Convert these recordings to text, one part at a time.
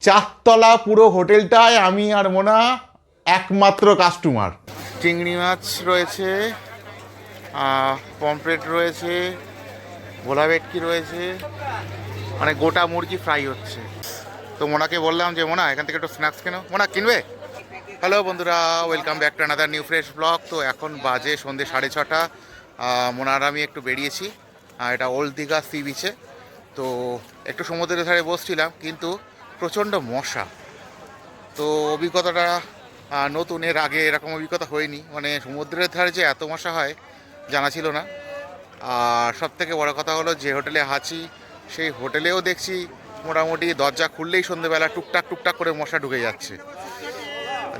চারতলা পুরো হোটেলটায় আমি আর মোনা একমাত্র কাস্টমার। চিংড়ি মাছ রয়েছে, পমফ্রেট রয়েছে, ভোলা ভেটকি রয়েছে, মানে গোটা মুরগি ফ্রাই হচ্ছে। তো মোনাকে বললাম যে মোনা এখান থেকে একটু স্ন্যাক্স কেনো, মোনা কিনবে? হ্যালো বন্ধুরা, welcome back to another new fresh blog. তো এখন বাজে সন্ধ্যে 6:30। মোনার আমি একটু বেরিয়েছি, এটা ওল্ড দীঘা সি বিচে। তো একটু সমুদ্রের ধারে বসছিলাম, কিন্তু প্রচণ্ড মশা। তো অভিজ্ঞতাটা নতুন, এর আগে এরকম অভিজ্ঞতা হয়নি, মানে সমুদ্রের ধারে যে এত মশা হয় জানা ছিল না। আর সবথেকে বড় কথা হলো, যে হোটেলে আছি সেই হোটেলেও দেখছি মোটামুটি দরজা খুললেই সন্ধ্যেবেলা টুকটাক টুকটাক করে মশা ঢুকে যাচ্ছে।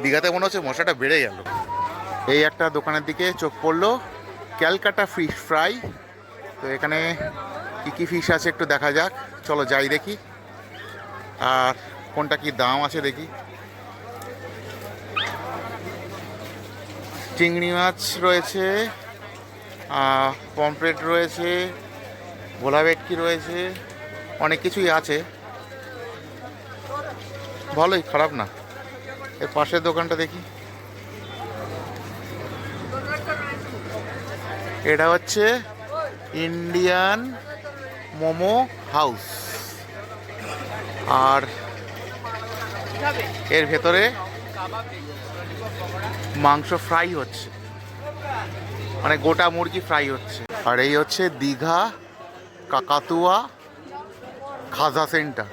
দীঘাতে মনে হচ্ছে মশাটা বেড়ে গেল। এই একটা দোকানের দিকে চোখ পড়লো, ক্যালকাটা ফিশ ফ্রাই। তো এখানে কী কী ফিশ আছে একটু দেখা যাক, চলো যাই দেখি, আর কোনটা কি দাম আছে দেখি। চিংড়ি মাছ রয়েছে, পমফ্রেট রয়েছে, ভোলা ভেটকি রয়েছে, অনেক কিছুই আছে, ভালোই, খারাপ না। এর পাশের দোকানটা দেখি, এটা হচ্ছে ইন্ডিয়ান মোমো হাউস, আর এর ভেতরে মাংস ফ্রাই হচ্ছে, মানে গোটা মুরগি ফ্রাই হচ্ছে। আর এই হচ্ছে দীঘা কাকাতুয়া খাজা সেন্টার।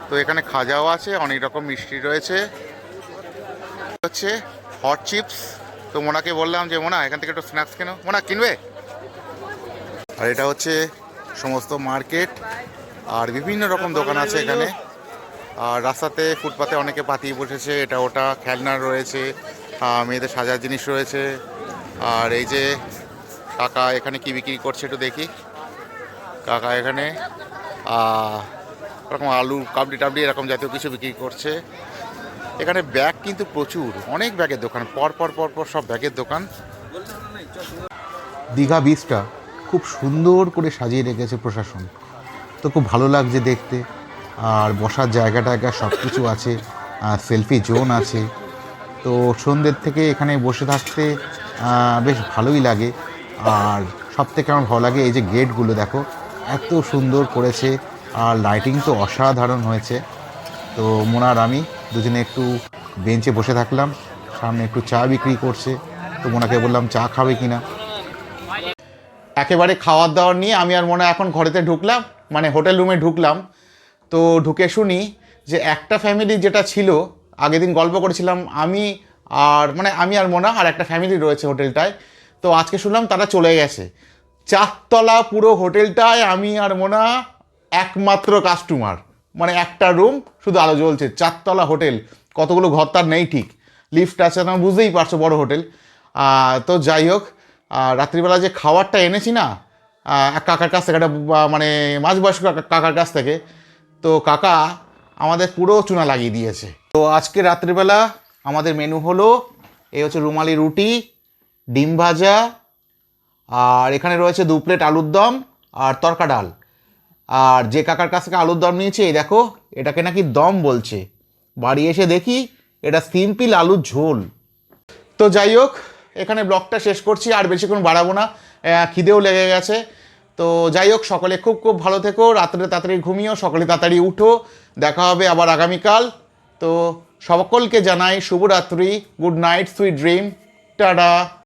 তো এখানে খাজাও আছে, অনেক রকম মিষ্টি রয়েছে, হচ্ছে হট চিপস। তো মোনাকে বললাম যে মোনা এখান থেকে একটু স্ন্যাক্স কেনো, মোনা কিনবে? আর এটা হচ্ছে সমস্ত মার্কেট, আর বিভিন্ন রকম দোকান আছে এখানে। আর রাস্তাতে ফুটপাতে অনেকে পাতিয়ে বসেছে, এটা ওটা খেলনা রয়েছে, মেয়েদের সাজার জিনিস রয়েছে। আর এই যে কাকা এখানে কি বিক্রি করছে একটু দেখি। কাকা এখানে এরকম আলু কাবলি টাবলি এরকম জাতীয় কিছু বিক্রি করছে। এখানে ব্যাগ কিন্তু প্রচুর, অনেক ব্যাগের দোকান, পর পর পর পর সব ব্যাগের দোকান। দীঘা বিচটা খুব সুন্দর করে সাজিয়ে রেখেছে প্রশাসন, তো খুব ভালো লাগছে দেখতে। আর বসার জায়গা টায়গা সব কিছু আছে, সেলফি জোন আছে। তো সন্ধ্যের থেকে এখানে বসে থাকতে বেশ ভালোই লাগে। আর সব থেকে আমার ভালো লাগে এই যে গেটগুলো দেখো, এত সুন্দর করেছে, আর লাইটিং তো অসাধারণ হয়েছে। তো মোনার আমি দুজনে একটু বেঞ্চে বসে থাকলাম, সামনে একটু চা বিক্রি করছে। তো মোনাকে বললাম চা খাবে কিনা। একেবারে খাওয়ার দাওয়ার নিয়ে আমি আর মোনা এখন ঘরেতে ঢুকলাম, মানে হোটেল রুমে ঢুকলাম। তো ঢুকে শুনি যে একটা ফ্যামিলি যেটা ছিল, আগের দিন গল্প করেছিলাম আমি আর মোনা, আর একটা ফ্যামিলি রয়েছে হোটেলটায়। তো আজকে শুনলাম তারা চলে গেছে। চারতলা পুরো হোটেলটায় আমি আর মোনা একমাত্র কাস্টমার, মানে একটা রুম শুধু আলো জ্বলছে। চারতলা হোটেল, কতগুলো ঘর তার নেই ঠিক, লিফট আছে না, বুঝতেই পারছো বড় হোটেল। তো যাই হোক, রাত্রিবেলা যে খাবারটা এনেছি না এক কাকার কাছ থেকে, একটা মানে মাঝবয়স্ক কাকার কাছ থেকে, তো কাকা আমাদের পুরো চুনা লাগিয়ে দিয়েছে। তো আজকে রাত্রিবেলা আমাদের মেনু হলো, এই হচ্ছে রুমালি রুটি, ডিম ভাজা, আর এখানে রয়েছে 2 প্লেট আলুর দম আর তরকা ডাল। আর যে কাকার কাছ থেকে আলুর দম নিয়েছে, এই দেখো এটাকে নাকি দম বলছে। বাড়ি এসে দেখি এটা সিম্পল আলুর ঝোল। তো যাই হোক, এখানে ব্লগটা শেষ করছি, আর বেশিক্ষণ বাড়াবো না, খিদেও লেগে গেছে। তো যাই হোক, সকলে খুব খুব ভালো থেকো, রাত্রে তাড়াতাড়ি ঘুমিও, সকালে তাড়াতাড়ি উঠো, দেখা হবে আবার আগামীকাল। তো সকলকে জানাই শুভরাত্রি, good night, sweet dream, tata.